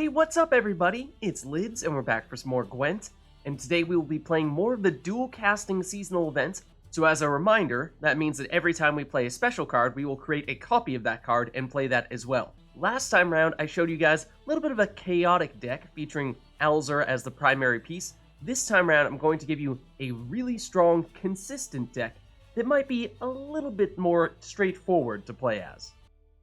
Hey, what's up everybody? It's Lids and we're back for some more Gwent, and today we will be playing more of the dual casting seasonal event. So as a reminder, that means that every time we play a special card, we will create a copy of that card and play that as well. Last time round, I showed you guys a little bit of a chaotic deck featuring Alzur as the primary piece. This time around, I'm going to give you a really strong, consistent deck that might be a little bit more straightforward to play as.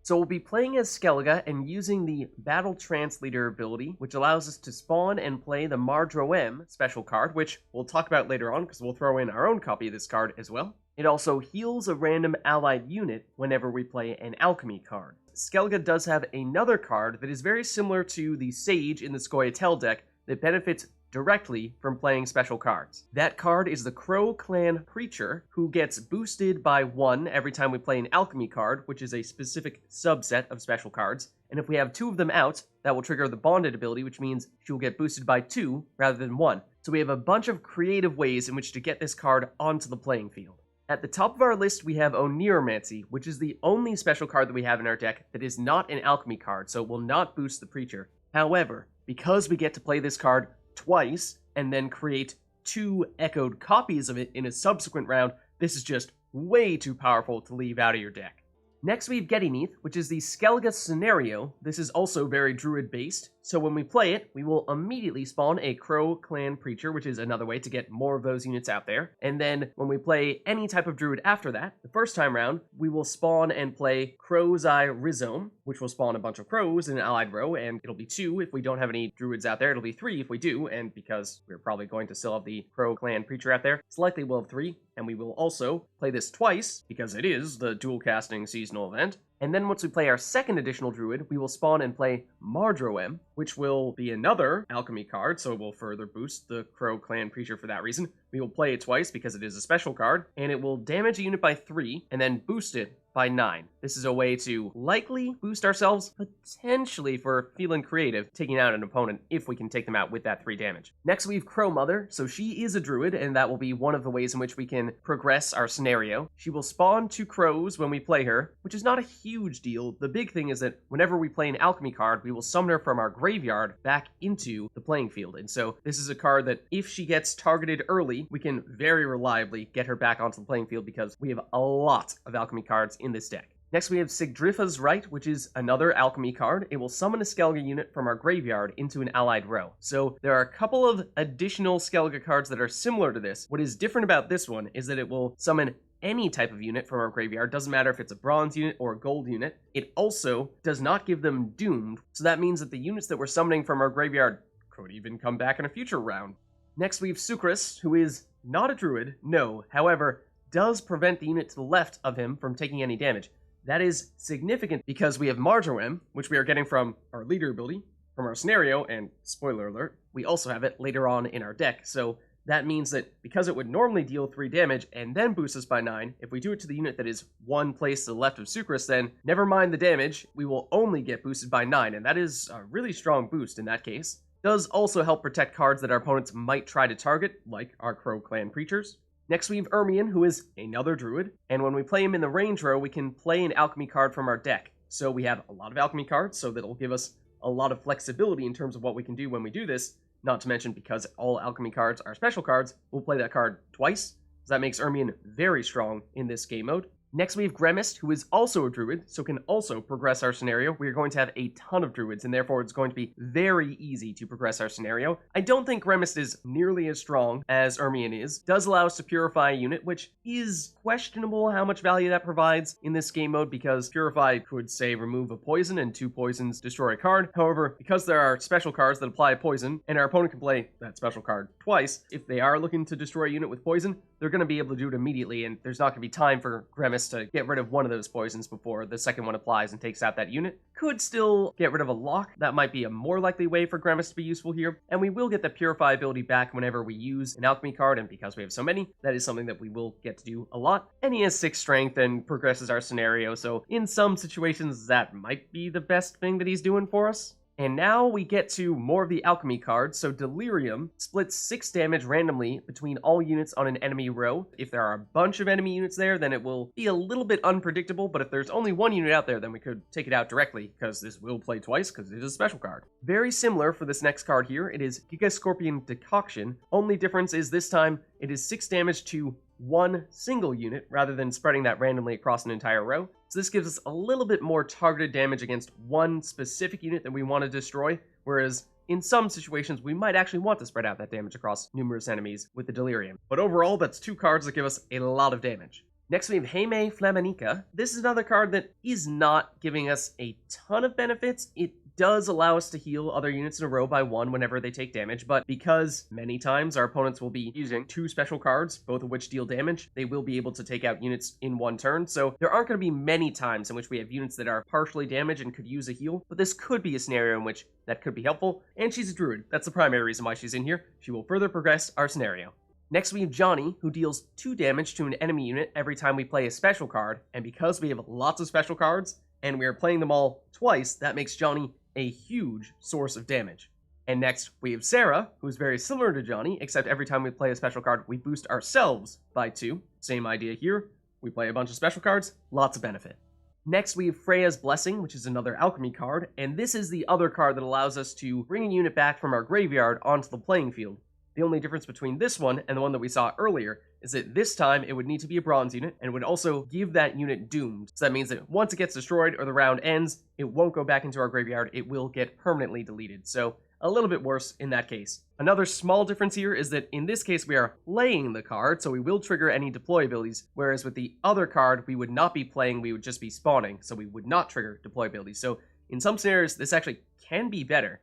So we'll be playing as Skellige and using the Battle Trance Leader ability, which allows us to spawn and play the Mardroeme special card, which we'll talk about later on because we'll throw in our own copy of this card as well. It also heals a random allied unit whenever we play an Alchemy card. Skellige does have another card that is very similar to the Sage in the Scoia'tael deck that benefits directly from playing special cards. That card is the Crow Clan Preacher, who gets boosted by 1 every time we play an Alchemy card, which is a specific subset of special cards. And if we have 2 of them out, that will trigger the Bonded ability, which means she will get boosted by 2 rather than 1. So we have a bunch of creative ways in which to get this card onto the playing field. At the top of our list, we have Oneiromancy, which is the only special card that we have in our deck that is not an Alchemy card, so it will not boost the Preacher. However, because we get to play this card twice and then create 2 echoed copies of it in a subsequent round, this is just way too powerful to leave out of your deck. Next we have Gedyneith, which is the Skellige scenario. This is also very Druid based, so when we play it, we will immediately spawn a Crow Clan Preacher, which is another way to get more of those units out there. And then when we play any type of Druid after that, the first time round, we will spawn and play Crow's Eye Rhizome, which will spawn a bunch of crows in an allied row, and it'll be 2 if we don't have any Druids out there. It'll be 3 if we do, and because we're probably going to still have the Crow Clan Preacher out there, it's likely we'll have 3. And we will also play this twice, because it is the dual casting seasonal event. And then once we play our second additional Druid, we will spawn and play Mardroeme, which will be another Alchemy card, so it will further boost the Crow Clan Preacher for that reason. We will play it twice because it is a special card, and it will damage a unit by 3, and then boost it by 9. This is a way to likely boost ourselves, potentially for feeling creative, taking out an opponent if we can take them out with that 3 damage. Next we have Crowmother, so she is a Druid, and that will be one of the ways in which we can progress our scenario. She will spawn 2 crows when we play her, which is not a huge deal. The big thing is that whenever we play an Alchemy card, we will summon her from our graveyard back into the playing field, and so this is a card that if she gets targeted early, we can very reliably get her back onto the playing field because we have a lot of Alchemy cards in this deck. Next we have Sigdrifa's Rite, which is another Alchemy card. It will summon a Skellige unit from our graveyard into an allied row. So there are a couple of additional Skellige cards that are similar to this. What is different about this one is that it will summon any type of unit from our graveyard, doesn't matter if it's a bronze unit or a gold unit. It also does not give them doomed, so that means that the units that we're summoning from our graveyard could even come back in a future round. Next we have Sukrus, who is not a Druid, no, however, does prevent the unit to the left of him from taking any damage. That is significant because we have Mardroeme, which we are getting from our leader ability, from our scenario, and spoiler alert, we also have it later on in our deck, so that means that because it would normally deal 3 damage and then boost us by 9, if we do it to the unit that is 1 place to the left of Sukrus, then never mind the damage, we will only get boosted by 9, and that is a really strong boost in that case. Does also help protect cards that our opponents might try to target, like our Crow Clan Preachers. Next we have Ermion, who is another Druid, and when we play him in the range row, we can play an Alchemy card from our deck. So we have a lot of Alchemy cards, so that'll give us a lot of flexibility in terms of what we can do when we do this. Not to mention, because all Alchemy cards are special cards, we'll play that card twice, so that makes Ermion very strong in this game mode. Next we have Gremist, who is also a Druid, so can also progress our scenario. We are going to have a ton of Druids, and therefore it's going to be very easy to progress our scenario. I don't think Gremist is nearly as strong as Ermion is. Does allow us to purify a unit, which is questionable how much value that provides in this game mode, because Purify could, say, remove a poison, and 2 poisons destroy a card. However, because there are special cards that apply poison, and our opponent can play that special card twice, if they are looking to destroy a unit with poison, they're going to be able to do it immediately, and there's not going to be time for Gremist to get rid of one of those poisons before the second one applies and takes out that unit. Could still get rid of a lock. That might be a more likely way for Gremist to be useful here. And we will get the Purify ability back whenever we use an Alchemy card, and because we have so many, that is something that we will get to do a lot. And he has 6 strength and progresses our scenario, so in some situations that might be the best thing that he's doing for us. And now we get to more of the alchemy cards. So Delirium splits 6 damage randomly between all units on an enemy row. If there are a bunch of enemy units there, then it will be a little bit unpredictable, but if there's only one unit out there, then we could take it out directly, because this will play twice, because it is a special card. Very similar for this next card here. It is Gigascorpion Decoction. Only difference is this time it is 6 damage to one single unit rather than spreading that randomly across an entire row. So this gives us a little bit more targeted damage against one specific unit that we want to destroy, whereas in some situations we might actually want to spread out that damage across numerous enemies with the Delirium. But overall, that's 2 cards that give us a lot of damage. Next we have Hewmaey Flaminica. This is another card that is not giving us a ton of benefits. It does allow us to heal other units in a row by 1 whenever they take damage, but because many times our opponents will be using 2 special cards, both of which deal damage, they will be able to take out units in 1 turn, so there aren't going to be many times in which we have units that are partially damaged and could use a heal, but this could be a scenario in which that could be helpful, and she's a druid. That's the primary reason why she's in here. She will further progress our scenario. Next we have Johnny, who deals 2 damage to an enemy unit every time we play a special card, and because we have lots of special cards, and we are playing them all twice, that makes Johnny a huge source of damage. And next, we have Sarah, who's very similar to Johnny, except every time we play a special card, we boost ourselves by 2. Same idea here. We play a bunch of special cards, lots of benefit. Next, we have Freya's Blessing, which is another alchemy card, and this is the other card that allows us to bring a unit back from our graveyard onto the playing field. The only difference between this one and the one that we saw earlier is that this time it would need to be a bronze unit and would also give that unit doomed. So that means that once it gets destroyed or the round ends, it won't go back into our graveyard, it will get permanently deleted. So a little bit worse in that case. Another small difference here is that in this case we are playing the card, so we will trigger any deploy abilities, whereas with the other card we would not be playing, we would just be spawning, so we would not trigger deploy abilities. So in some scenarios this actually can be better.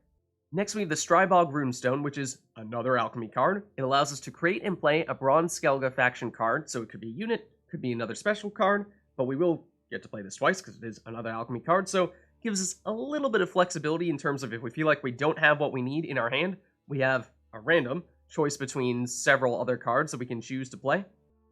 Next we have the Stribog Runestone, which is another alchemy card. It allows us to create and play a bronze Skellige faction card, so it could be a unit, could be another special card, but we will get to play this twice because it is another alchemy card, so it gives us a little bit of flexibility in terms of if we feel like we don't have what we need in our hand, we have a random choice between several other cards that we can choose to play.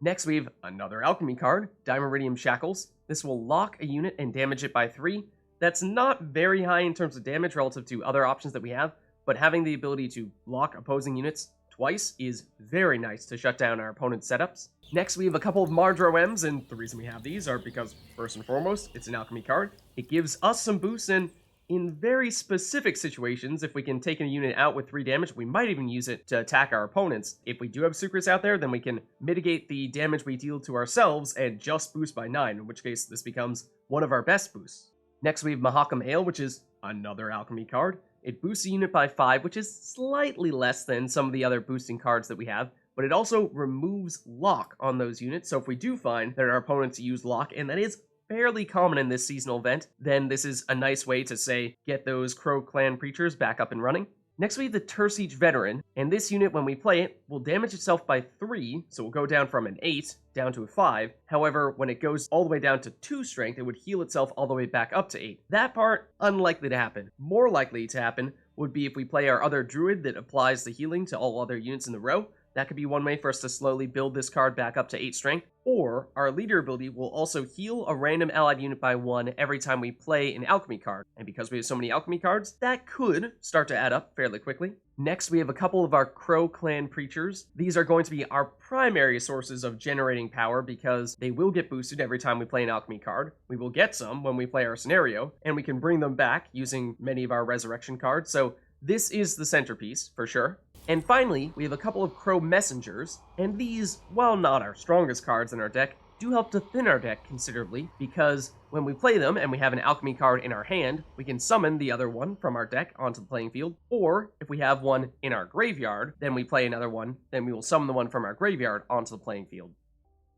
Next we have another alchemy card, Dimeritium Shackles. This will lock a unit and damage it by 3. That's not very high in terms of damage relative to other options that we have, but having the ability to lock opposing units twice is very nice to shut down our opponent's setups. Next, we have a couple of Mardroemes, and the reason we have these are because, first and foremost, it's an alchemy card. It gives us some boosts, and in very specific situations, if we can take a unit out with 3 damage, we might even use it to attack our opponents. If we do have Sukrus out there, then we can mitigate the damage we deal to ourselves and just boost by 9, in which case this becomes one of our best boosts. Next, we have Mahakam Ale, which is another alchemy card. It boosts a unit by 5, which is slightly less than some of the other boosting cards that we have, but it also removes lock on those units, so if we do find that our opponents use lock, and that is fairly common in this seasonal event, then this is a nice way to, say, get those Crow Clan creatures back up and running. Next we have the Tuirseach Veteran, and this unit, when we play it, will damage itself by 3, so it will go down from an 8 down to a 5. However, when it goes all the way down to 2 strength, it would heal itself all the way back up to 8. That part, unlikely to happen. More likely to happen would be if we play our other Druid that applies the healing to all other units in the row. That could be one way for us to slowly build this card back up to 8 strength. Or, our leader ability will also heal a random allied unit by 1 every time we play an alchemy card. And because we have so many alchemy cards, that could start to add up fairly quickly. Next, we have a couple of our Crow Clan creatures. These are going to be our primary sources of generating power because they will get boosted every time we play an alchemy card. We will get some when we play our scenario, and we can bring them back using many of our resurrection cards. So this is the centerpiece, for sure. And finally, we have a couple of Crow Messengers, and these, while not our strongest cards in our deck, do help to thin our deck considerably, because when we play them and we have an alchemy card in our hand, we can summon the other one from our deck onto the playing field, or if we have one in our graveyard, then we play another one, then we will summon the one from our graveyard onto the playing field.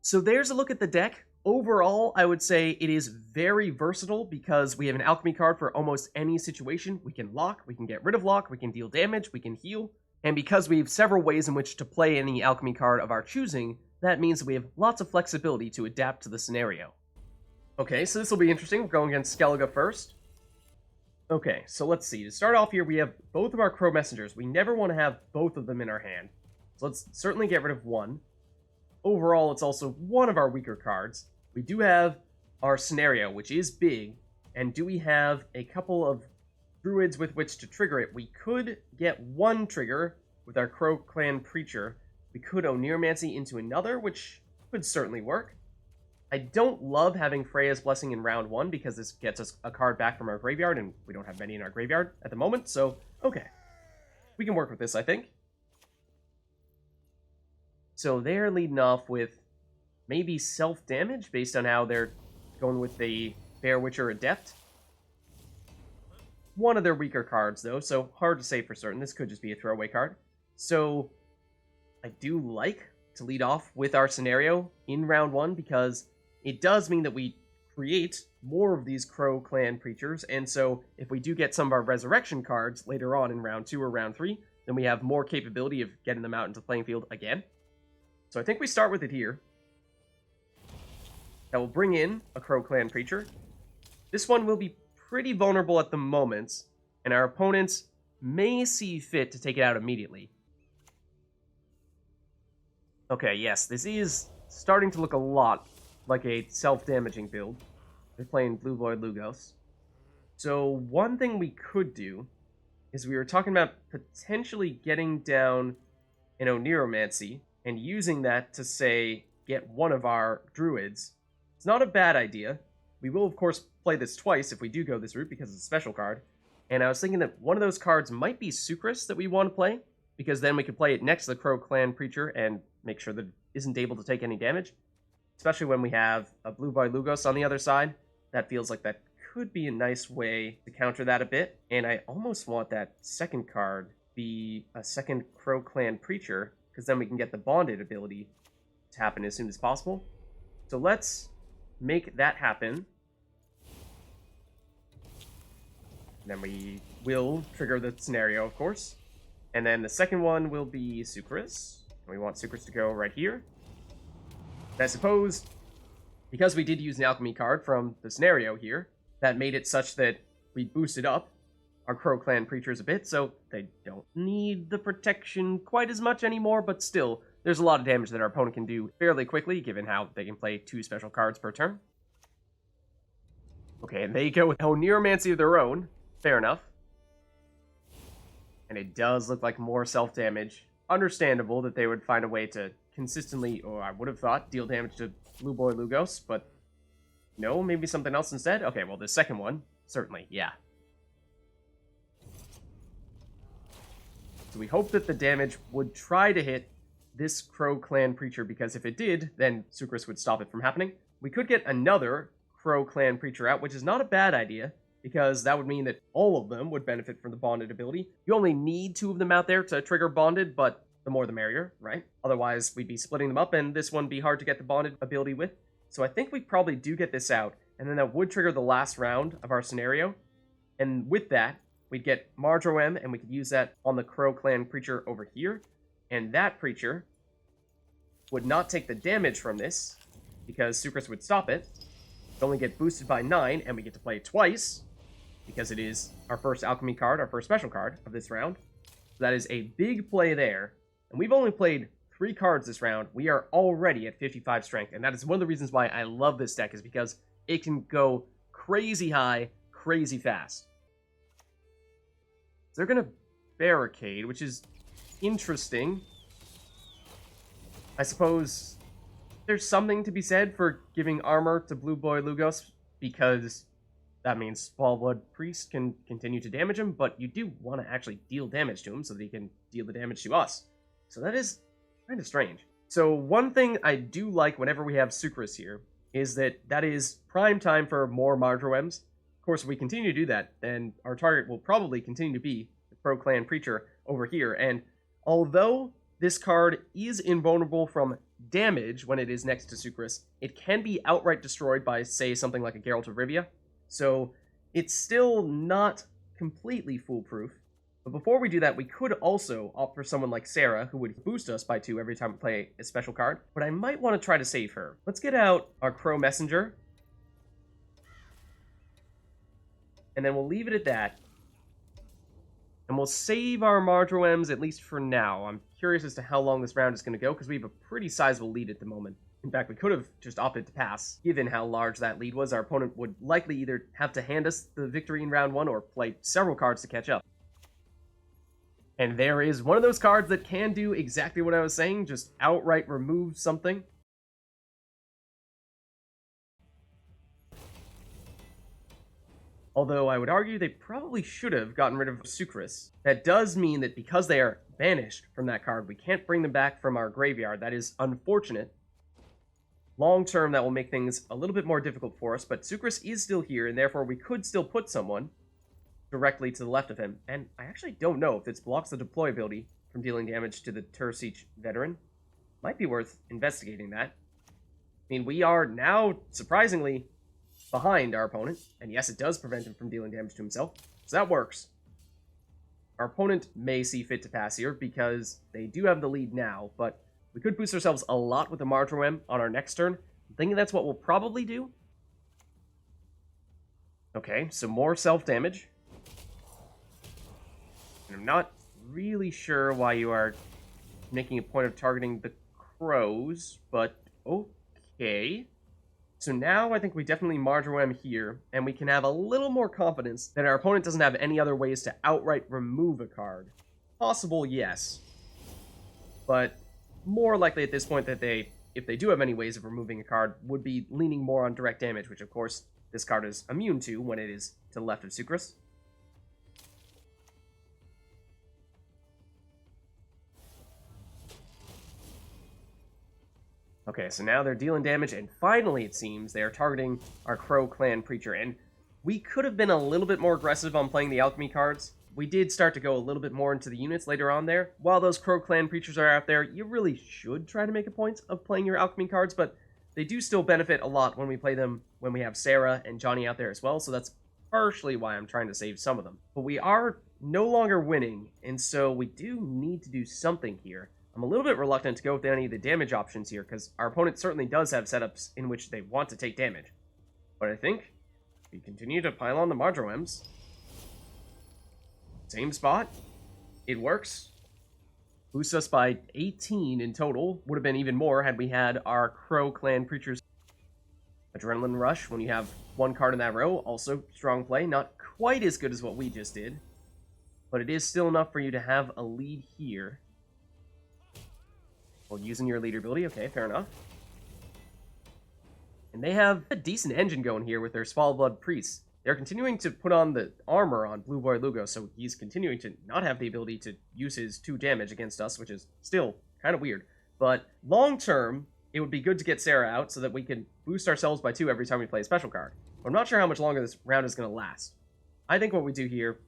So there's a look at the deck. Overall, I would say it is very versatile because we have an alchemy card for almost any situation. We can lock, we can get rid of lock, we can deal damage, we can heal. And because we have several ways in which to play any alchemy card of our choosing, that means that we have lots of flexibility to adapt to the scenario. Okay, so this will be interesting. We're going against Skellige first. Okay, so let's see. To start off here, we have both of our Crow Messengers. We never want to have both of them in our hand. So let's certainly get rid of one. Overall, it's also one of our weaker cards. We do have our scenario, which is big. And do we have a couple of Druids with which to trigger it. We could get one trigger with our Crow Clan Preacher. We could Oneiromancy into another, which could certainly work. I don't love having Freya's Blessing in round 1 because this gets us a card back from our graveyard, and we don't have many in our graveyard at the moment, so okay. We can work with this, I think. So they're leading off with maybe self-damage based on how they're going with the Bear Witcher Adept. One of their weaker cards, though, so hard to say for certain. This could just be a throwaway card. So I do like to lead off with our scenario in round 1 because it does mean that we create more of these Crow Clan Preachers, and so if we do get some of our Resurrection cards later on in round 2 or round 3, then we have more capability of getting them out into the playing field again. So I think we start with it here. That will bring in a Crow Clan Preacher. This one will be pretty vulnerable at the moment, and our opponents may see fit to take it out immediately. Okay, yes, this is starting to look a lot like a self-damaging build. They're playing Blue Void Lugos. So one thing we could do is we were talking about potentially getting down an Oneiromancy and using that to, say, get one of our Druids. It's not a bad idea. We will, of course, play this twice if we do go this route because it's a special card. And I was thinking that one of those cards might be Sukrus that we want to play, because then we could play it next to the Crow Clan Preacher and make sure that it isn't able to take any damage. Especially when we have a Blue Void Lugos on the other side. That feels like that could be a nice way to counter that a bit. And I almost want that second card be a second Crow Clan Preacher, because then we can get the Bonded ability to happen as soon as possible. So let's make that happen. And then we will trigger the scenario, of course. And then the second one will be Sukrus. And we want Sukrus to go right here. And I suppose, because we did use an Alchemy card from the scenario here, that made it such that we boosted up our Crow Clan Preachers a bit, so they don't need the protection quite as much anymore, but still, there's a lot of damage that our opponent can do fairly quickly, given how they can play 2 special cards per turn. Okay, and they go with Oneiromancy of their own. Fair enough. And it does look like more self-damage. Understandable that they would find a way to consistently, or I would have thought, deal damage to Blue Void Lugos, but no, maybe something else instead? Okay, well, the second one, certainly, yeah. So we hope that the damage would try to hit this Crow Clan Preacher, because if it did, then Sukrus would stop it from happening. We could get another Crow Clan Preacher out, which is not a bad idea, because that would mean that all of them would benefit from the Bonded ability. You only need 2 of them out there to trigger Bonded, but the more the merrier, right? Otherwise, we'd be splitting them up, and this one would be hard to get the Bonded ability with. So I think we probably do get this out, and then that would trigger the last round of our scenario. And with that, we'd get Mardroeme, and we could use that on the Crow Clan Preacher over here. And that Preacher would not take the damage from this, because Sukrus would stop it. It'd only get boosted by 9, and we get to play it twice, because it is our first Alchemy card, our first special card of this round. So that is a big play there. And we've only played 3 cards this round. We are already at 55 strength, and that is one of the reasons why I love this deck, is because it can go crazy high, crazy fast. They're going to barricade, which is interesting. I suppose there's something to be said for giving armor to Blue Void Lugos, because that means Smallwood Priest can continue to damage him, but you do want to actually deal damage to him so that he can deal the damage to us. So that is kind of strange. So one thing I do like whenever we have Sukrus here is that is prime time for more Mardroemes. Of course, if we continue to do that, then our target will probably continue to be the Crow Clan Preacher over here. And although this card is invulnerable from damage when it is next to Sukrus, it can be outright destroyed by, say, something like a Geralt of Rivia. So it's still not completely foolproof. But before we do that, we could also opt for someone like Sarah, who would boost us by 2 every time we play a special card. But I might want to try to save her. Let's get out our Crow Messenger. And then we'll leave it at that. And we'll save our Mardroemes, at least for now. I'm curious as to how long this round is going to go, because we have a pretty sizable lead at the moment. In fact, we could have just opted to pass. Given how large that lead was, our opponent would likely either have to hand us the victory in round 1 or play several cards to catch up. And there is one of those cards that can do exactly what I was saying, just outright remove something. Although I would argue they probably should have gotten rid of Sukrus. That does mean that because they are banished from that card, we can't bring them back from our graveyard. That is unfortunate. Long term, that will make things a little bit more difficult for us, but Sukrus is still here, and therefore we could still put someone directly to the left of him. And I actually don't know if this blocks the deploy ability from dealing damage to the Tuirseach Veteran. Might be worth investigating that. I mean, we are now, surprisingly, behind our opponent, and yes, it does prevent him from dealing damage to himself, so that works. Our opponent may see fit to pass here, because they do have the lead now, but we could boost ourselves a lot with the Mardroeme on our next turn. I'm thinking that's what we'll probably do. Okay, so more self-damage. And I'm not really sure why you are making a point of targeting the crows, but okay. So now I think we definitely Mardroeme here, and we can have a little more confidence that our opponent doesn't have any other ways to outright remove a card. Possible, yes. But more likely at this point that they, if they do have any ways of removing a card, would be leaning more on direct damage, which of course this card is immune to when it is to the left of Sukrus. Okay, so now they're dealing damage, and finally, it seems, they are targeting our Crow Clan Preacher, and we could have been a little bit more aggressive on playing the Alchemy cards. We did start to go a little bit more into the units later on there. While those Crow Clan Preachers are out there, you really should try to make a point of playing your Alchemy cards, but they do still benefit a lot when we play them when we have Sarah and Johnny out there as well, so that's partially why I'm trying to save some of them. But we are no longer winning, and so we do need to do something here. I'm a little bit reluctant to go with any of the damage options here, because our opponent certainly does have setups in which they want to take damage. But I think we continue to pile on the Mardroemes. Same spot. It works. Boosts us by 18 in total. Would have been even more had we had our Crow Clan Preachers. Adrenaline Rush, when you have one card in that row, also strong play. Not quite as good as what we just did, but it is still enough for you to have a lead here. Well, using your leader ability, okay, fair enough. And they have a decent engine going here with their Swallowblood Priests. They're continuing to put on the armor on Blue Boy Lugo, so he's continuing to not have the ability to use his 2 damage against us, which is still kind of weird. But long term, it would be good to get Sarah out so that we can boost ourselves by 2 every time we play a special card. But I'm not sure how much longer this round is going to last. I think what we do here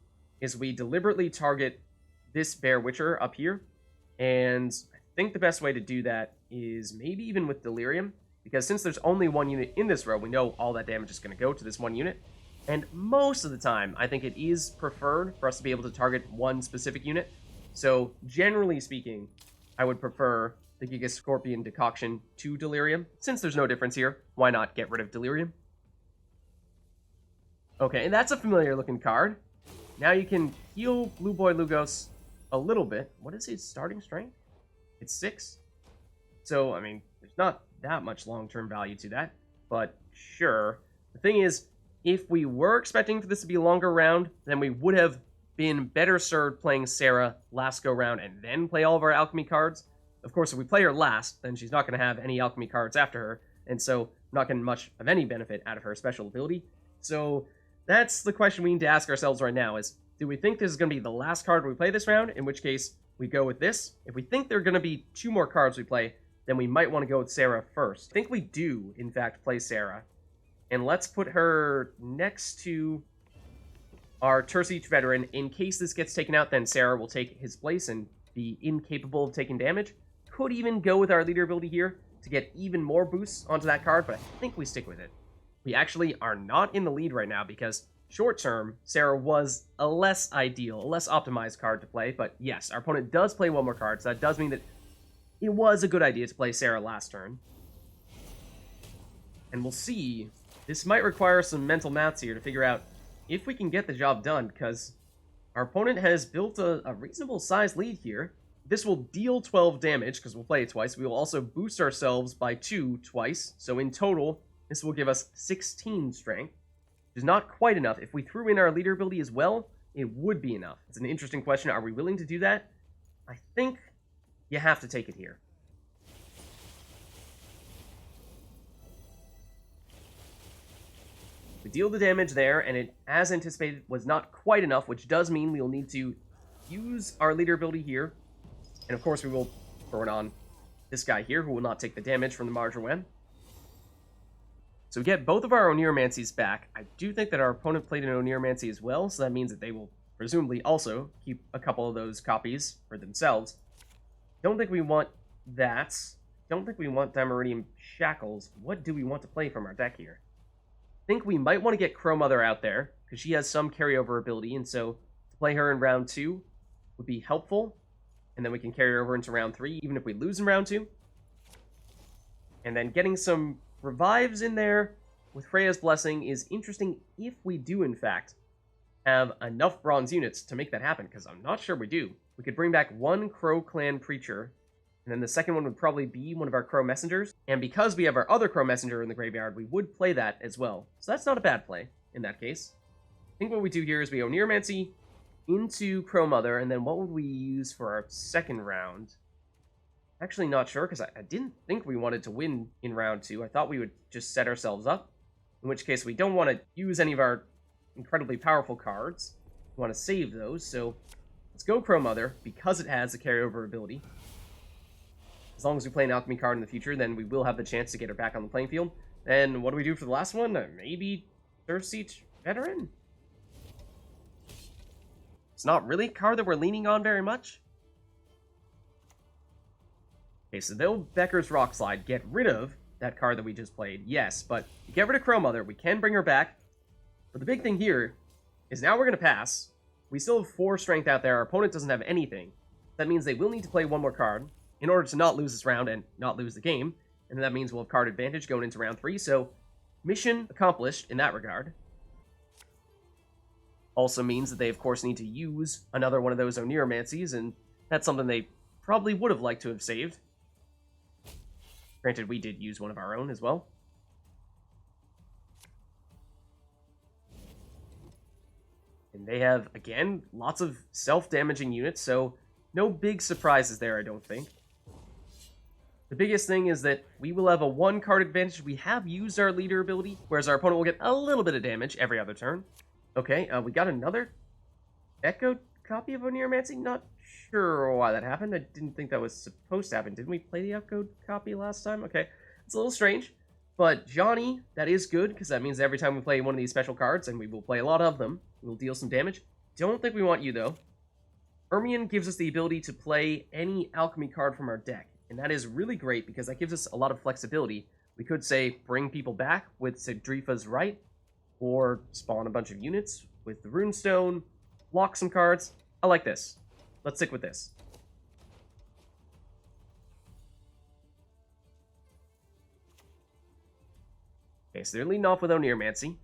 is we deliberately target this Bear Witcher up here, and I think the best way to do that is maybe even with Delirium, because since there's only 1 unit in this row, we know all that damage is going to go to this 1 unit. And most of the time, I think it is preferred for us to be able to target 1 specific unit. So, generally speaking, I would prefer the Gigascorpion Decoction to Delirium. Since there's no difference here, why not get rid of Delirium? Okay, and that's a familiar looking card. Now you can heal Blue Boy Lugos a little bit. What is his starting strength? It's 6. So, I mean, there's not that much long-term value to that, but sure. The thing is, if we were expecting for this to be a longer round, then we would have been better served playing Sarah last go-round and then play all of our Alchemy cards. Of course, if we play her last, then she's not going to have any Alchemy cards after her, and so I'm not getting much of any benefit out of her special ability. So that's the question we need to ask ourselves right now is, do we think this is going to be the last card we play this round, in which case we go with this? If we think there are going to be 2 more cards we play, then we might want to go with Sarah first. I think we do, in fact, play Sarah. And let's put her next to our Tuirseach Veteran. In case this gets taken out, then Sarah will take his place and be incapable of taking damage. Could even go with our leader ability here to get even more boosts onto that card, but I think we stick with it. We actually are not in the lead right now because short term, Sarah was a less ideal, a less optimized card to play, but yes, our opponent does play 1 more card, so that does mean that it was a good idea to play Sarah last turn. And we'll see. This might require some mental maths here to figure out if we can get the job done, because our opponent has built a reasonable sized lead here. this will deal 12 damage, because we'll play it twice. We will also boost ourselves by 2 twice, so in total, this will give us 16 strength, which is not quite enough. If we threw in our leader ability as well, it would be enough. It's an interesting question. Are we willing to do that? I think you have to take it here. We deal the damage there, and it, as anticipated, was not quite enough, which does mean we will need to use our leader ability here. And of course, we will throw it on this guy here, who will not take the damage from the Mardroeme. So we get both of our Oneiromancies back. I do think that our opponent played an Oneiromancy as well, so that means that they will presumably also keep a couple of those copies for themselves. Don't think we want that. Don't think we want Dimeritium Shackles. What do we want to play from our deck here? I think we might want to get Crowmother out there, because she has some carryover ability, and so to play her in round 2 would be helpful. And then we can carry her over into round 3, even if we lose in round 2. And then getting some revives in there with Freya's Blessing is interesting if we do, in fact, have enough bronze units to make that happen, because I'm not sure we do. We could bring back one Crow Clan Preacher, and then the second one would probably be one of our Crow Messengers. And because we have our other Crow Messenger in the graveyard, we would play that as well. So that's not a bad play in that case. I think what we do here is we Oneiromancy into Crowmother, and then what would we use for our second round? Actually not sure, because I didn't think we wanted to win in round 2. I thought we would just set ourselves up, in which case we don't want to use any of our incredibly powerful cards. We want to save those, so let's go Crowmother, because it has a carryover ability. As long as we play an Alchemy card in the future, then we will have the chance to get her back on the playing field. And what do we do for the last one? Maybe Tuirseach Veteran? It's not really a card that we're leaning on very much. Okay, so they'll Becker's Rock Slide get rid of that card that we just played. Yes, but get rid of Crowmother. We can bring her back. But the big thing here is now we're going to pass. We still have 4 strength out there. Our opponent doesn't have anything. That means they will need to play one more card in order to not lose this round and not lose the game. And that means we'll have card advantage going into round 3. So mission accomplished in that regard. Also means that they, of course, need to use another one of those Oneiromancies, and that's something they probably would have liked to have saved. Granted, we did use one of our own as well. And they have, again, lots of self-damaging units, so no big surprises there, I don't think. The biggest thing is that we will have a 1-card advantage. We have used our leader ability, whereas our opponent will get a little bit of damage every other turn. Okay, we got another Echo copy of Oneiromancy. Not sure why that happened. I didn't think that was supposed to happen. Didn't we play the Echo copy last time? Okay, it's a little strange. But Johnny, that is good, because that means every time we play one of these special cards, and we will play a lot of them, we'll deal some damage. Don't think we want you, though. Ermion gives us the ability to play any Alchemy card from our deck, and that is really great, because that gives us a lot of flexibility. We could, say, bring people back with Sigdrifa's Rite, or spawn a bunch of units with the Runestone, lock some cards. I like this. Let's stick with this. Okay, so they're leading off with Oneiromancy.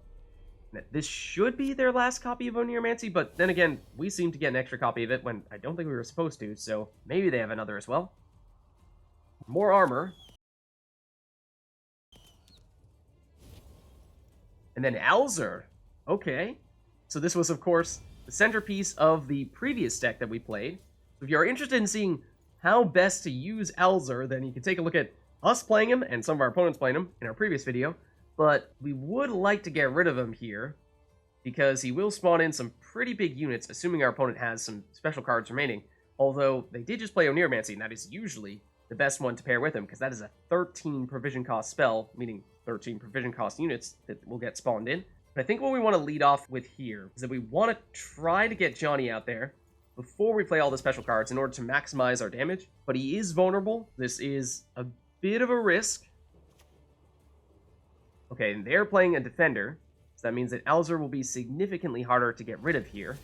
This should be their last copy of Oneiromancy, but then again, we seem to get an extra copy of it when I don't think we were supposed to, so maybe they have another as well. More armor. And then Alzur. Okay. So this was, of course, the centerpiece of the previous deck that we played. So if you're interested in seeing how best to use Alzur, then you can take a look at us playing him and some of our opponents playing him in our previous video. But we would like to get rid of him here, because he will spawn in some pretty big units, assuming our opponent has some special cards remaining. Although, they did just play Oneiromancy, and that is usually the best one to pair with him, because that is a 13 provision cost spell, meaning 13 provision cost units that will get spawned in. But I think what we want to lead off with here is that we want to try to get Johnny out there before we play all the special cards in order to maximize our damage. But he is vulnerable. This is a bit of a risk. Okay, and they're playing a defender, so that means that Alzur will be significantly harder to get rid of here.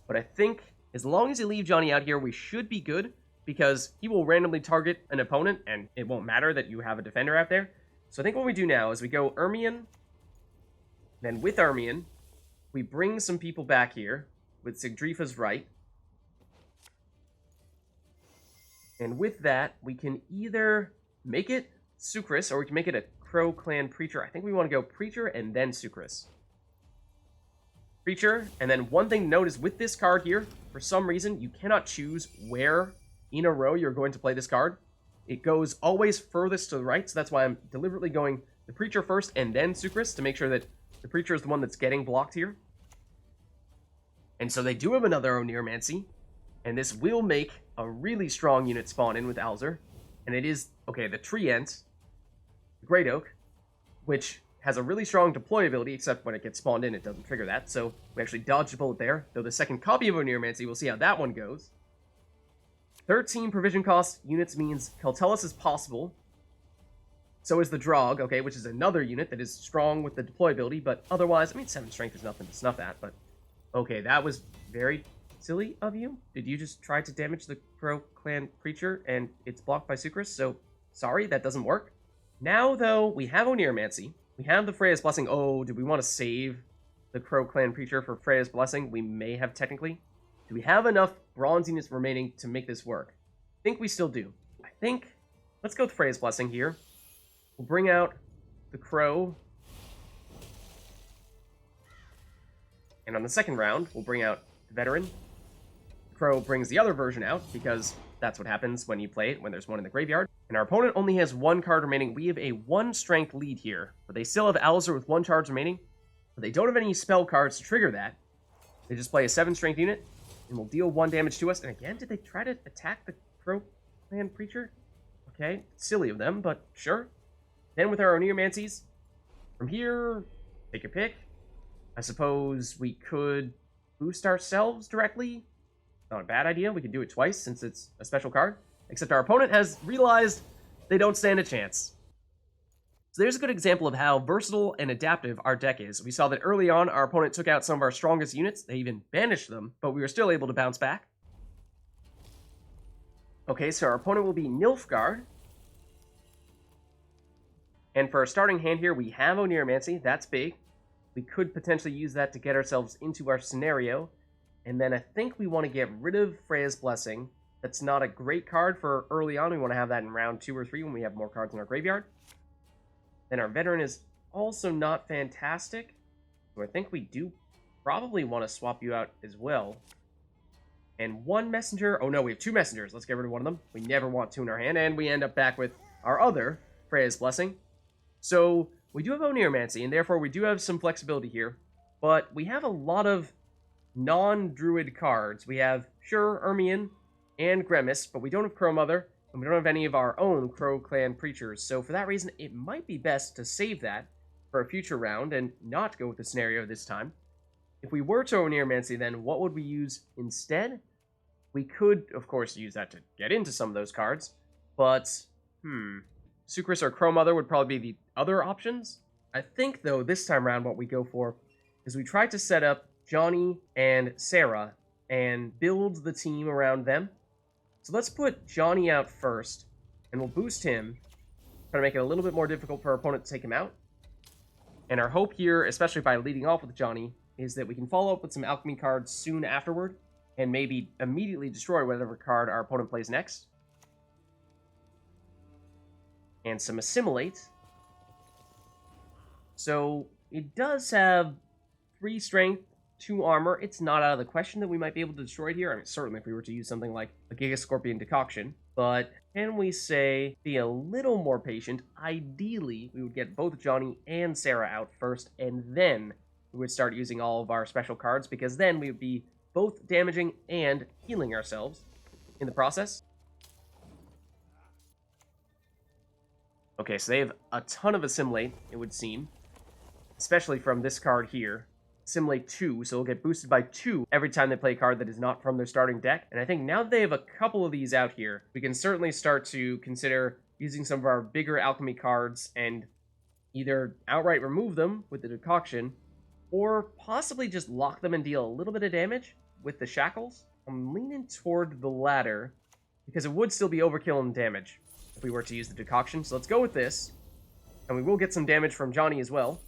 But I think as long as you leave Johnny out here, we should be good, because he will randomly target an opponent, and it won't matter that you have a defender out there. So I think what we do now is we go Ermion, then with Ermion, we bring some people back here. with Sigdrifa's Rite. And with that, we can either make it Sukrus, or we can make it a Crow Clan Preacher. I think we want to go Preacher and then Sukrus. Preacher, and then one thing to note is with this card here, for some reason, you cannot choose where in a row you're going to play this card. It goes always furthest to the right, so that's why I'm deliberately going the Preacher first and then Sukrus, to make sure that the Preacher is the one that's getting blocked here. And so they do have another Oneiromancy, and this will make a really strong unit spawn in with Alzer. And it is, okay, the Treant, the Great Oak, which has a really strong deployability, except when it gets spawned in, it doesn't trigger that. So we actually dodged a bullet there. Though the second copy of Oneiromancy, we'll see how that one goes. 13 provision cost units means Keltelis is possible. So is the Drog, okay, which is another unit that is strong with the deployability, but otherwise, I mean, 7 strength is nothing to snuff at, but okay, that was very silly of you. Did you just try to damage the Crow Clan Preacher and it's blocked by Sukrus? So, sorry, that doesn't work. Now, though, we have Oneiromancy. We have the Freya's Blessing. Oh, do we want to save the Crow Clan Preacher for Freya's Blessing? We may have technically. Do we have enough bronze units remaining to make this work? I think we still do. I think, let's go with Freya's Blessing here. We'll bring out the Crow. And on the second round, we'll bring out the Veteran. Crow brings the other version out, because that's what happens when you play it, when there's one in the graveyard. And our opponent only has 1 card remaining. We have a 1 strength lead here, but they still have Alzer with 1 charge remaining. But they don't have any spell cards to trigger that. They just play a 7 strength unit, and will deal 1 damage to us. And again, did they try to attack the Crow Clan Preacher? Okay, silly of them, but sure. Then with our Oneiromancies, from here, take your pick. I suppose we could boost ourselves directly. Not a bad idea. We can do it twice since it's a special card. Except our opponent has realized they don't stand a chance. So there's a good example of how versatile and adaptive our deck is. We saw that early on, our opponent took out some of our strongest units. They even banished them, but we were still able to bounce back. Okay, so our opponent will be Nilfgaard. And for our starting hand here, we have Oneiromancy. That's big. We could potentially use that to get ourselves into our scenario. And then I think we want to get rid of Freya's Blessing. That's not a great card for early on. We want to have that in round 2 or 3 when we have more cards in our graveyard. Then our Veteran is also not fantastic. So I think we do probably want to swap you out as well. And 1 messenger. Oh no, we have 2 messengers. Let's get rid of one of them. We never want 2 in our hand. And we end up back with our other Freya's Blessing. So we do have Oneiromancy, and therefore we do have some flexibility here. But we have a lot of non-Druid cards. We have, sure, Ermion and Gremist, but we don't have Crowmother, and we don't have any of our own Crow Clan Preachers. So for that reason, it might be best to save that for a future round and not go with the scenario this time. If we were to Oneiromancy, then what would we use instead? We could, of course, use that to get into some of those cards, but, Sukrus or Crowmother would probably be the other options. I think, though, this time around what we go for is we try to set up Johnny and Sarah and build the team around them. So let's put Johnny out first, and we'll boost him, try to make it a little bit more difficult for our opponent to take him out. And our hope here, especially by leading off with Johnny, is that we can follow up with some Alchemy cards soon afterward, and maybe immediately destroy whatever card our opponent plays next. And some Assimilate. So it does have 3 strength, 2 armor. It's not out of the question that we might be able to destroy it here. I mean, certainly if we were to use something like a Gigascorpion Decoction. But can we say, be a little more patient? Ideally, we would get both Johnny and Sarah out first, and then we would start using all of our special cards, because then we would be both damaging and healing ourselves in the process. Okay, so they have a ton of Assimilate, it would seem. Especially from this card here. Assimilate 2, so they'll get boosted by 2 every time they play a card that is not from their starting deck. And I think now that they have a couple of these out here, we can certainly start to consider using some of our bigger Alchemy cards and either outright remove them with the Decoction, or possibly just lock them and deal a little bit of damage with the Shackles. I'm leaning toward the latter, because it would still be overkill in damage if we were to use the Decoction. So let's go with this, and we will get some damage from Johnny as well.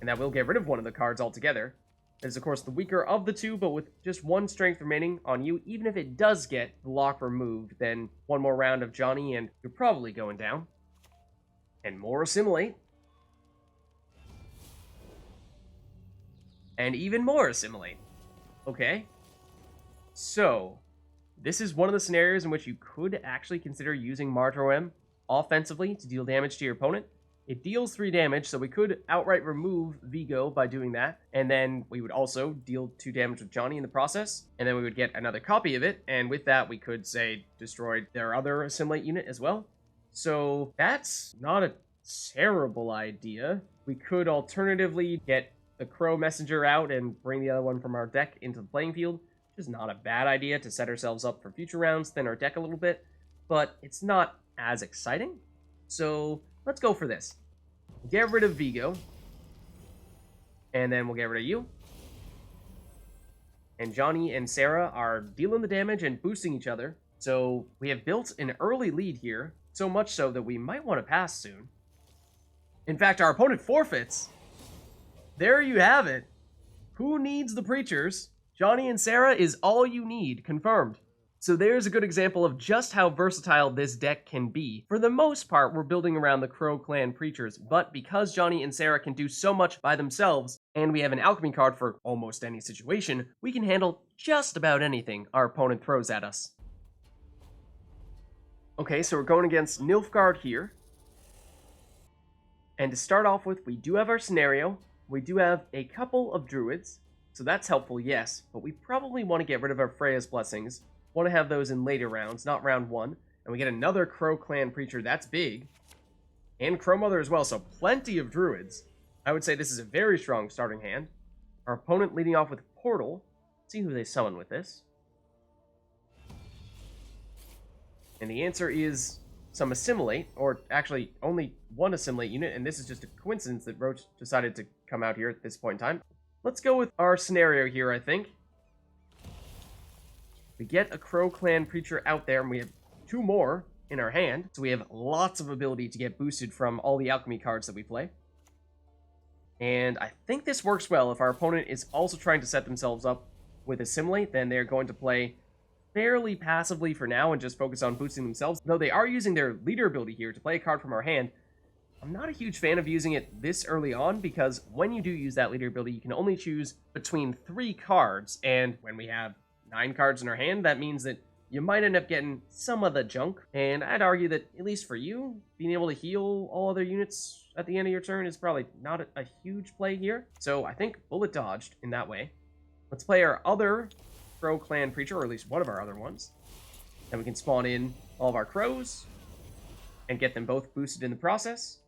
And that will get rid of one of the cards altogether. That is, of course, the weaker of the two, but with just 1 strength remaining on you, even if it does get the lock removed, then 1 more round of Johnny, and you're probably going down. And more assimilate. And even more assimilate. Okay. So, this is one of the scenarios in which you could actually consider using Mardroeme offensively to deal damage to your opponent. It deals 3 damage, so we could outright remove Vigo by doing that, and then we would also deal 2 damage with Johnny in the process, and then we would get another copy of it, and with that we could, say, destroy their other assimilate unit as well. So that's not a terrible idea. We could alternatively get the Crow Messenger out and bring the other one from our deck into the playing field, which is not a bad idea to set ourselves up for future rounds, thin our deck a little bit, but it's not as exciting. So let's go for this. Get rid of Vigo. And then we'll get rid of you. And Johnny and Sarah are dealing the damage and boosting each other. So we have built an early lead here. So much so that we might want to pass soon. In fact, our opponent forfeits. There you have it. Who needs the Preachers? Johnny and Sarah is all you need. Confirmed. So there's a good example of just how versatile this deck can be. For the most part, we're building around the Crow Clan Preachers, but because Johnny and Sarah can do so much by themselves, and we have an Alchemy card for almost any situation, we can handle just about anything our opponent throws at us. Okay, so we're going against Nilfgaard here. And to start off with, we do have our scenario. We do have a couple of Druids, so that's helpful, yes, but we probably want to get rid of our Freya's Blessings. Want to have those in later rounds, not round 1. And we get another Crow Clan Preacher, that's big. And Crowmother as well, so plenty of Druids. I would say this is a very strong starting hand. Our opponent leading off with Portal. Let's see who they summon with this. And the answer is some Assimilate, or actually only 1 Assimilate unit, and this is just a coincidence that Roach decided to come out here at this point in time. Let's go with our scenario here, I think. We get a Crow Clan Preacher out there, and we have 2 more in our hand, so we have lots of ability to get boosted from all the Alchemy cards that we play. And I think this works well. If our opponent is also trying to set themselves up with Assimilate, then they're going to play fairly passively for now and just focus on boosting themselves. Though they are using their leader ability here to play a card from our hand, I'm not a huge fan of using it this early on, because when you do use that leader ability, you can only choose between 3 cards, and when we have 9 cards in our hand, that means that you might end up getting some of the junk. And I'd argue that, at least for you, being able to heal all other units at the end of your turn is probably not a huge play here. So I think bullet dodged in that way. Let's play our other Crow Clan Preacher, or at least one of our other ones. And we can spawn in all of our crows and get them both boosted in the process.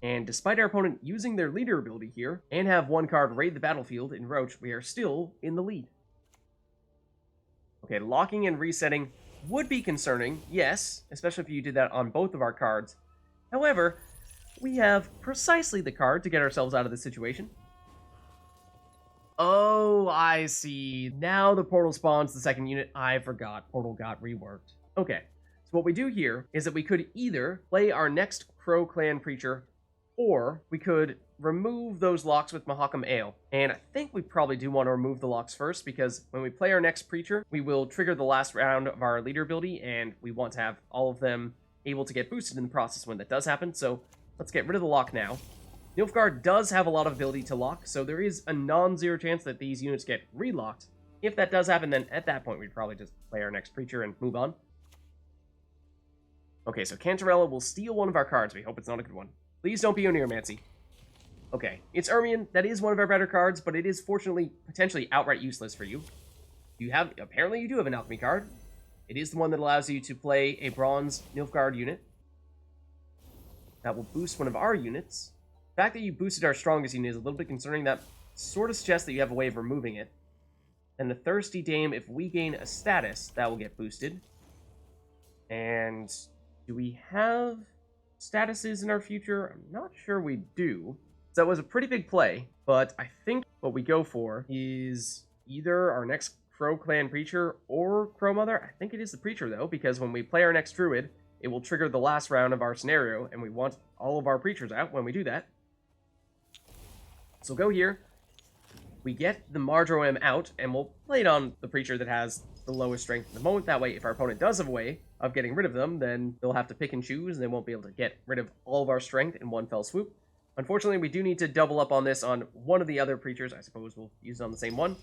And despite our opponent using their leader ability here, and have 1 card raid the battlefield in Roach, we are still in the lead. Okay, locking and resetting would be concerning, yes, especially if you did that on both of our cards. However, we have precisely the card to get ourselves out of this situation. Oh, I see. Now the portal spawns the second unit. I forgot. Portal got reworked. Okay, so what we do here is that we could either play our next Crow Clan Preacher, or we could remove those locks with Mahakam Ale. And I think we probably do want to remove the locks first, because when we play our next Preacher, we will trigger the last round of our leader ability, and we want to have all of them able to get boosted in the process when that does happen. So let's get rid of the lock now. Nilfgaard does have a lot of ability to lock, so there is a non-zero chance that these units get relocked. If that does happen, then at that point we'd probably just play our next Preacher and move on. Okay, so Cantarella will steal one of our cards. We hope it's not a good one. Please don't be Oneiromancy. Okay, it's Ermion. That is one of our better cards, but it is fortunately potentially outright useless for you. Apparently you do have an Alchemy card. It is the one that allows you to play a bronze Nilfgaard unit. That will boost one of our units. The fact that you boosted our strongest unit is a little bit concerning. That sort of suggests that you have a way of removing it. And the Thirsty Dame, if we gain a status, that will get boosted. And do we have statuses in our future? I'm not sure we do. So that was a pretty big play, but I think what we go for is either our next Crow Clan Preacher or Crowmother. I think it is the Preacher, though, because when we play our next Druid, it will trigger the last round of our scenario, and we want all of our Preachers out when we do that. So go here, we get the Mardroeme out, and we'll play it on the creature that has the lowest strength at the moment. That way, if our opponent does have a way of getting rid of them, then they'll have to pick and choose, and they won't be able to get rid of all of our strength in one fell swoop. Unfortunately, we do need to double up on this on one of the other creatures. I suppose we'll use it on the same one.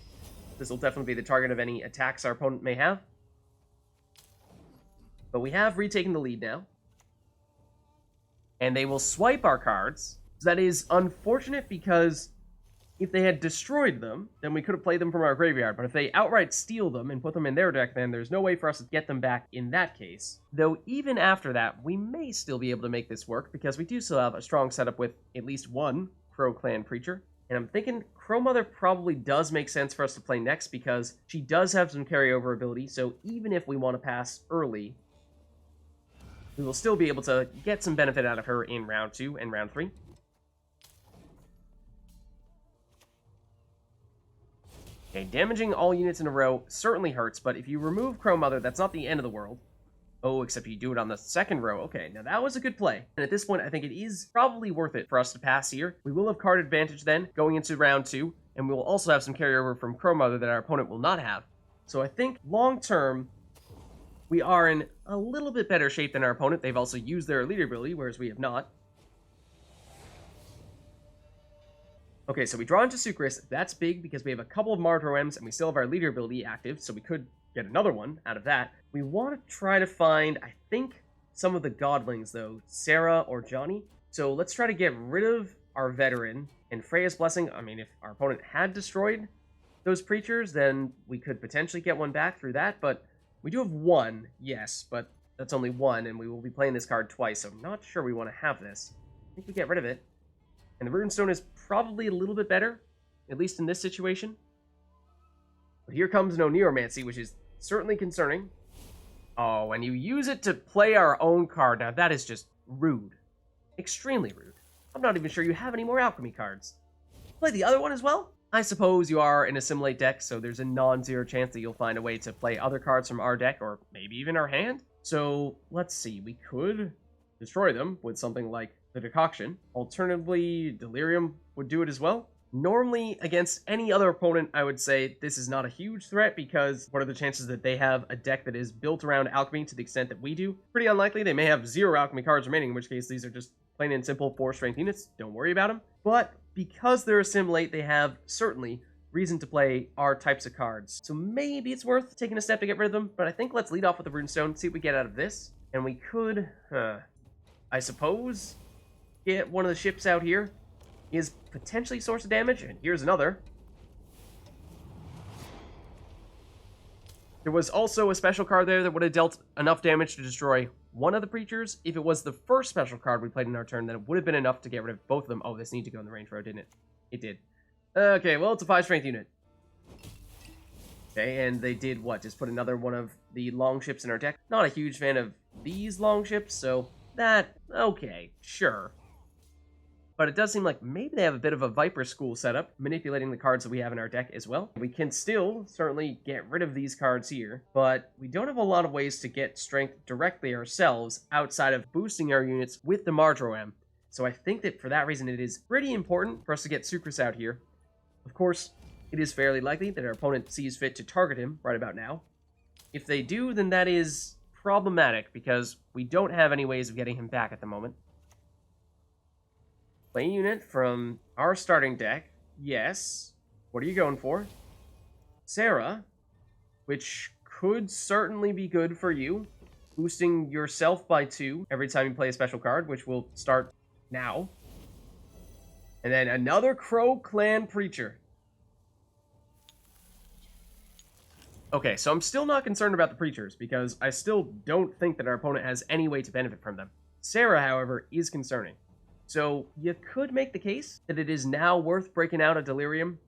This will definitely be the target of any attacks our opponent may have. But we have retaken the lead now. And they will swipe our cards. So that is unfortunate because if they had destroyed them, then we could have played them from our graveyard. But if they outright steal them and put them in their deck, then there's no way for us to get them back in that case. Though even after that, we may still be able to make this work because we do still have a strong setup with at least one Crow Clan creature. And I'm thinking Crowmother probably does make sense for us to play next because she does have some carryover ability. So even if we want to pass early, we will still be able to get some benefit out of her in round 2 and round 3. Okay, damaging all units in a row certainly hurts, but if you remove Crowmother, that's not the end of the world. Oh, except you do it on the second row. Okay, now that was a good play. And at this point, I think it is probably worth it for us to pass here. We will have card advantage then, going into round 2, and we will also have some carryover from Crowmother that our opponent will not have. So I think long-term, we are in a little bit better shape than our opponent. They've also used their leader ability, whereas we have not. Okay, so we draw into Sukrus. That's big because we have a couple of Mardroemes and we still have our leader ability active, so we could get another one out of that. We want to try to find, I think, some of the godlings, though, Sarah or Johnny. So let's try to get rid of our veteran and Freya's blessing. I mean, if our opponent had destroyed those preachers, then we could potentially get one back through that, but we do have one, yes, but that's only one, and we will be playing this card twice, so I'm not sure we want to have this. I think we get rid of it. And the Runestone is probably a little bit better, at least in this situation. But here comes an Oneiromancy, which is certainly concerning. Oh, and you use it to play our own card. Now, that is just rude. Extremely rude. I'm not even sure you have any more Alchemy cards. Play the other one as well? I suppose you are in a Assimilate deck, so there's a non-zero chance that you'll find a way to play other cards from our deck, or maybe even our hand. So, let's see. We could destroy them with something like the Decoction. Alternatively, Delirium would do it as well. Normally, against any other opponent, I would say this is not a huge threat because what are the chances that they have a deck that is built around Alchemy to the extent that we do? Pretty unlikely. They may have 0 Alchemy cards remaining, in which case these are just plain and simple 4-strength units. Don't worry about them. But because they're Assimilate, they have certainly reason to play our types of cards. So maybe it's worth taking a step to get rid of them, but I think let's lead off with the Runestone, see what we get out of this. And we could, I suppose, get one of the ships out here. Is potentially source of damage, and here's another. There was also a special card there that would have dealt enough damage to destroy one of the preachers. If it was the first special card we played in our turn, then it would have been enough to get rid of both of them. Oh, this needed to go in the range row, didn't it? It did. Okay, well, it's a 5-strength unit. Okay, and they did what? Just put another one of the long ships in our deck. Not a huge fan of these long ships, so that, okay, sure. But it does seem like maybe they have a bit of a Viper School setup, manipulating the cards that we have in our deck as well. We can still certainly get rid of these cards here, but we don't have a lot of ways to get strength directly ourselves outside of boosting our units with the Mardroeme. So I think that for that reason it is pretty important for us to get Sukrus out here. Of course, it is fairly likely that our opponent sees fit to target him right about now. If they do, then that is problematic because we don't have any ways of getting him back at the moment. Play unit from our starting deck. Yes. What are you going for? Sarah, which could certainly be good for you. Boosting yourself by 2 every time you play a special card, which will start now. And then another Crow Clan Preacher. Okay, so I'm still not concerned about the Preachers, because I still don't think that our opponent has any way to benefit from them. Sarah, however, is concerning. So you could make the case that it is now worth breaking out a Delirium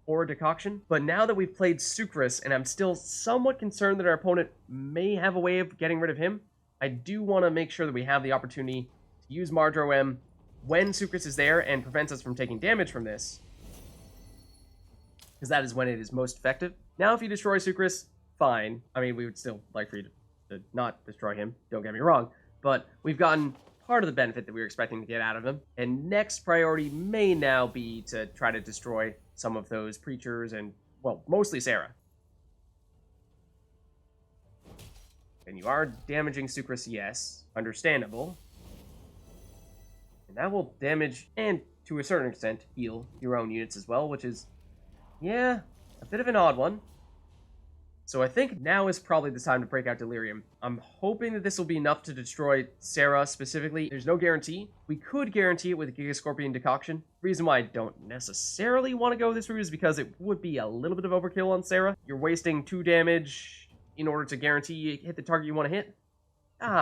or a Decoction, but now that we've played Sukrus, and I'm still somewhat concerned that our opponent may have a way of getting rid of him, I do want to make sure that we have the opportunity to use Mardroeme when Sukrus is there and prevents us from taking damage from this, because that is when it is most effective. Now, if you destroy Sukrus, fine. I mean, we would still like for you to not destroy him, don't get me wrong, but we've gotten part of the benefit that we were expecting to get out of him. And next priority may now be to try to destroy some of those preachers and, well, mostly Sarah. And you are damaging Sukrus, yes. Understandable. And that will damage, and to a certain extent, heal your own units as well, which is, yeah, a bit of an odd one. So I think now is probably the time to break out Delirium. I'm hoping that this will be enough to destroy Sarah specifically. There's no guarantee. We could guarantee it with Gigascorpion Decoction. The reason why I don't necessarily want to go this route is because it would be a little bit of overkill on Sarah. You're wasting 2 damage in order to guarantee you hit the target you want to hit.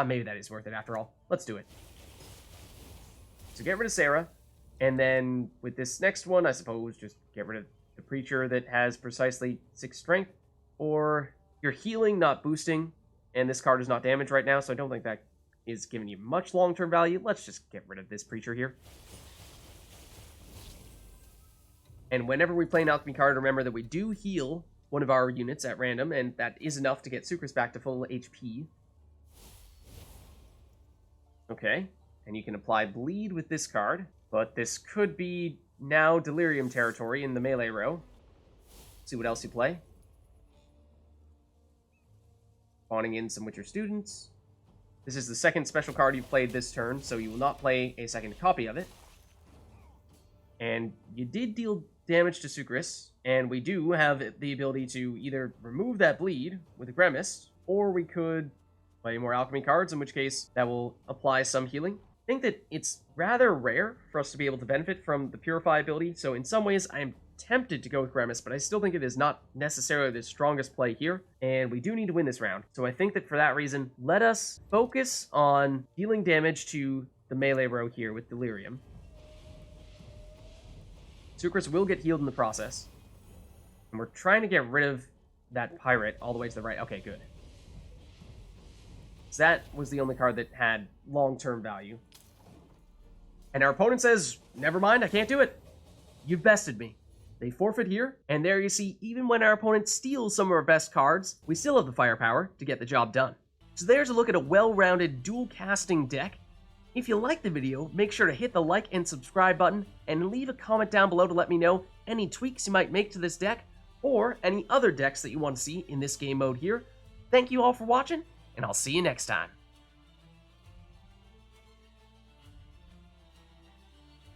Maybe that is worth it after all. Let's do it. So get rid of Sarah, and then with this next one, I suppose just get rid of the Preacher that has precisely 6 strength, or you're healing, not boosting, and this card is not damaged right now, so I don't think that is giving you much long-term value. Let's just get rid of this Preacher here. And whenever we play an Alchemy card, remember that we do heal one of our units at random, and that is enough to get Sukrus back to full HP. Okay, and you can apply Bleed with this card, but this could be now Delirium territory in the melee row. See what else you play. Spawning in some Witcher students. This is the second special card you've played this turn, so you will not play a second copy of it. And you did deal damage to Sukrus, and we do have the ability to either remove that bleed with a Gremist, or we could play more Alchemy cards, in which case that will apply some healing. I think that it's rather rare for us to be able to benefit from the Purify ability, so in some ways I'm tempted to go with Gremist, but I still think it is not necessarily the strongest play here, and we do need to win this round. So I think that for that reason, let us focus on dealing damage to the melee row here with Delirium. Sukrus will get healed in the process, and we're trying to get rid of that pirate all the way to the right. Okay, good. So that was the only card that had long-term value. And our opponent says, never mind, I can't do it. You've bested me. They forfeit here, and there you see, even when our opponent steals some of our best cards, we still have the firepower to get the job done. So there's a look at a well-rounded dual casting deck. If you liked the video, make sure to hit the like and subscribe button, and leave a comment down below to let me know any tweaks you might make to this deck, or any other decks that you want to see in this game mode here. Thank you all for watching, and I'll see you next time.